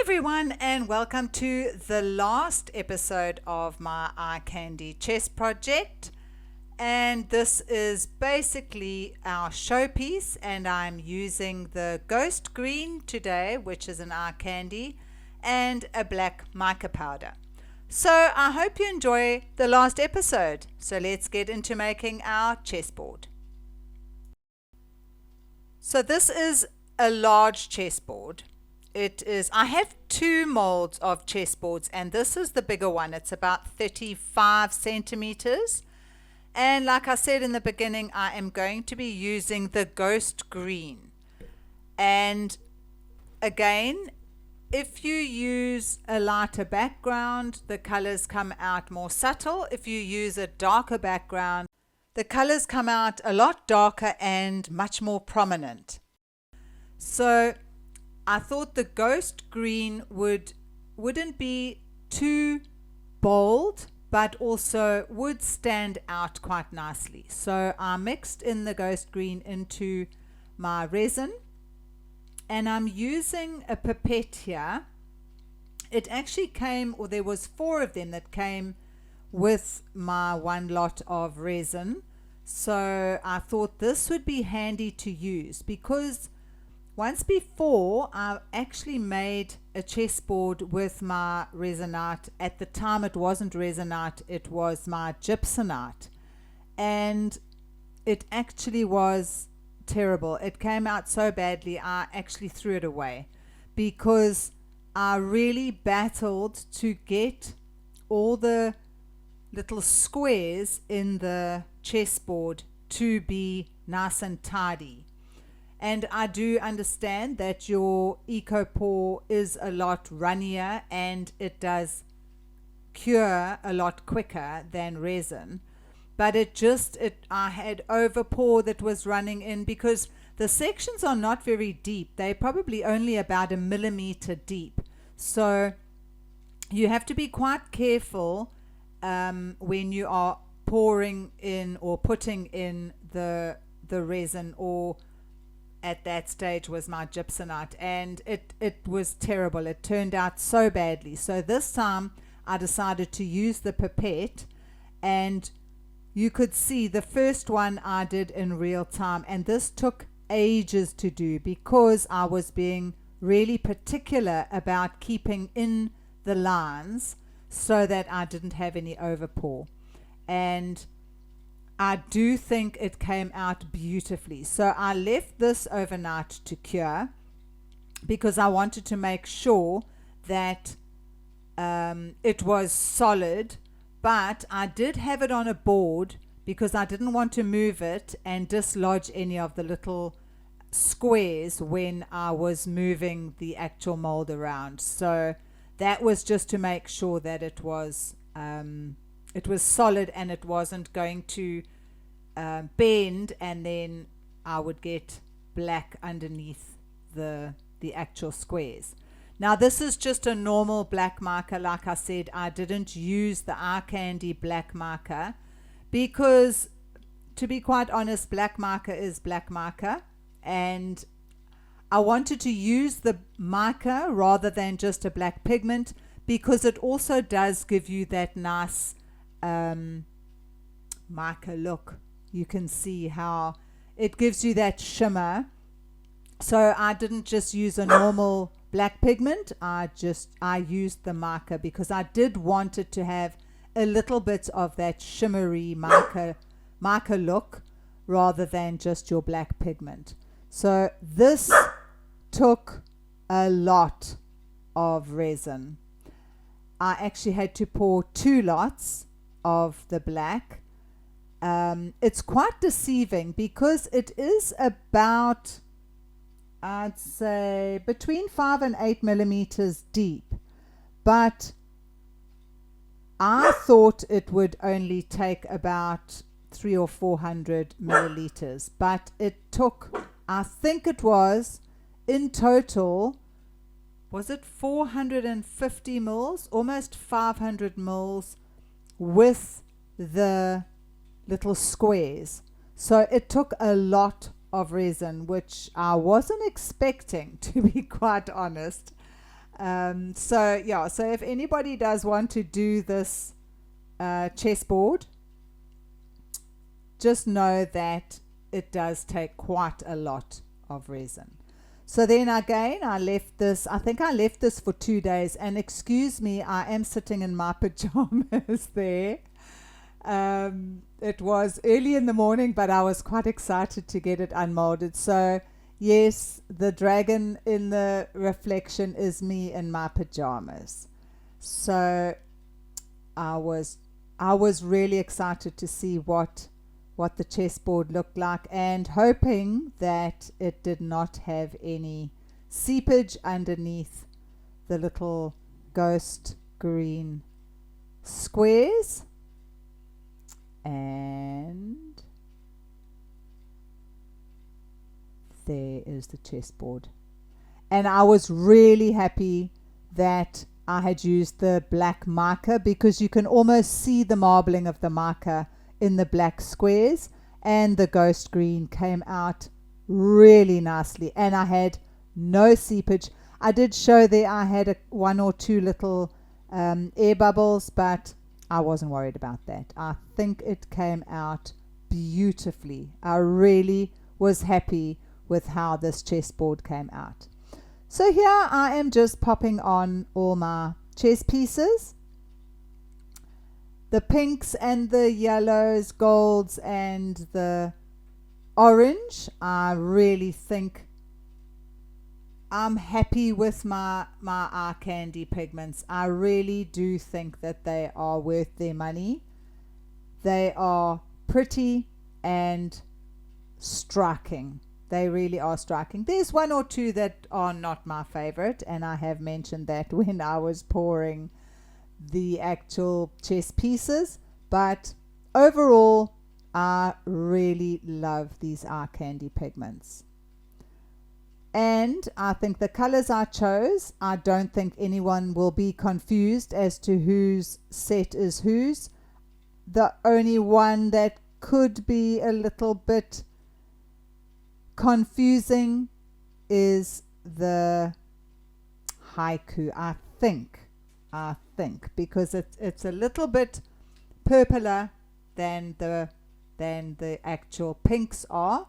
everyone, and welcome to the last episode of my eye candy chest project. And this is basically our showpiece, and I'm using the ghost green today, which is an eye candy, and a black mica powder. So I hope you enjoy the last episode. So let's get into making our chessboard. So this is a large chessboard. I have two molds of chessboards, and this is the bigger one. It's about 35 centimeters. And like I said in the beginning, I am going to be using the ghost green. And again, if you use a lighter background, the colors come out more subtle. If you use a darker background, the colors come out a lot darker and much more prominent. So I thought the ghost green wouldn't be too bold, but also would stand out quite nicely. So I mixed in the ghost green into my resin, and I'm using a pipette here. It actually came, or there was 4 of them that came with my one lot of resin. So I thought this would be handy to use, because once before I actually made a chessboard with my resinite. At the time it wasn't resinite, it was my gypsumite, and it actually was terrible. It came out so badly I actually threw it away, because I really battled to get all the little squares in the chessboard to be nice and tidy. And I do understand that your EcoPore is a lot runnier and it does cure a lot quicker than resin. But I had overpour that was running in, because the sections are not very deep. They're probably only about 1 millimeter deep. So you have to be quite careful when you are pouring in or putting in the resin, or at that stage was my gypsumite, and it was terrible. It turned out so badly. So this time I decided to use the pipette, and you could see the first one I did in real time, and this took ages to do because I was being really particular about keeping in the lines so that I didn't have any overpour. And I do think it came out beautifully. So I left this overnight to cure, because I wanted to make sure that it was solid, but I did have it on a board because I didn't want to move it and dislodge any of the little squares when I was moving the actual mold around. So that was just to make sure that it was solid and it wasn't going to bend, and then I would get black underneath the actual squares. Now this is just a normal black marker. Like I said, I didn't use the eye candy black marker because, to be quite honest, black marker is black marker, and I wanted to use the mica rather than just a black pigment, because it also does give you that nice mica look. You can see how it gives you that shimmer. So I didn't just use a normal black pigment, I used the mica because I did want it to have a little bit of that shimmery mica look rather than just your black pigment. So this took a lot of resin. I actually had to pour 2 lots of the black. It's quite deceiving because it is about, I'd say, between 5 and 8 millimeters deep, but I thought it would only take about 300 or 400 milliliters, but it took, I think it was in total, was it 450 mils, almost 500 mils with the little squares. So it took a lot of resin, which I wasn't expecting, to be quite honest. So yeah, so if anybody does want to do this chessboard, just know that it does take quite a lot of resin. So then again, I left this, I think I left this for 2 days, and excuse me, I am sitting in my pajamas there. It was early in the morning, but I was quite excited to get it unmolded. So yes, the dragon in the reflection is me in my pajamas. So I was really excited to see what the chessboard looked like, and hoping that it did not have any seepage underneath the little ghost green squares. And there is the chessboard, and I was really happy that I had used the black marker, because you can almost see the marbling of the marker in the black squares, and the ghost green came out really nicely, and I had no seepage. I did show there I had one or two little air bubbles, but I wasn't worried about that. I think it came out beautifully. I really was happy with how this chessboard came out. So here I am just popping on all my chess pieces. The pinks and the yellows, golds and the orange. I really think I'm happy with my eye candy pigments. I really do think that they are worth their money. They are pretty and striking. They really are striking. There's one or two that are not my favorite, and I have mentioned that when I was pouring the actual chess pieces, but overall I really love these eye candy pigments. And I think the colors I chose, I don't think anyone will be confused as to whose set is whose. The only one that could be a little bit confusing is the haiku, I think, because it's a little bit purpler than the actual pinks are,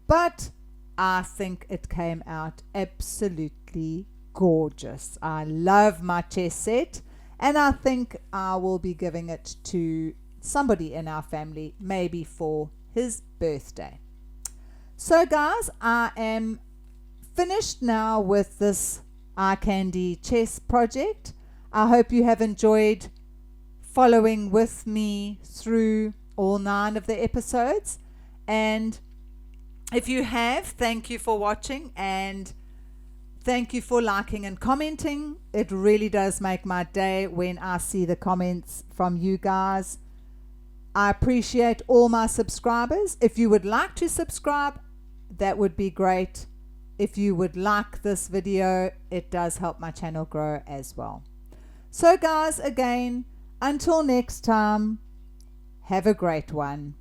but I think it came out absolutely gorgeous. I love my chess set, and I think I will be giving it to somebody in our family, maybe for his birthday. So guys, I am finished now with this eye candy chess project. I hope you have enjoyed following with me through all 9 of the episodes, and if you have, thank you for watching, and thank you for liking and commenting. It really does make my day when I see the comments from you guys. I appreciate all my subscribers. If you would like to subscribe, that would be great. If you would like this video, it does help my channel grow as well. So guys, again, until next time, have a great one.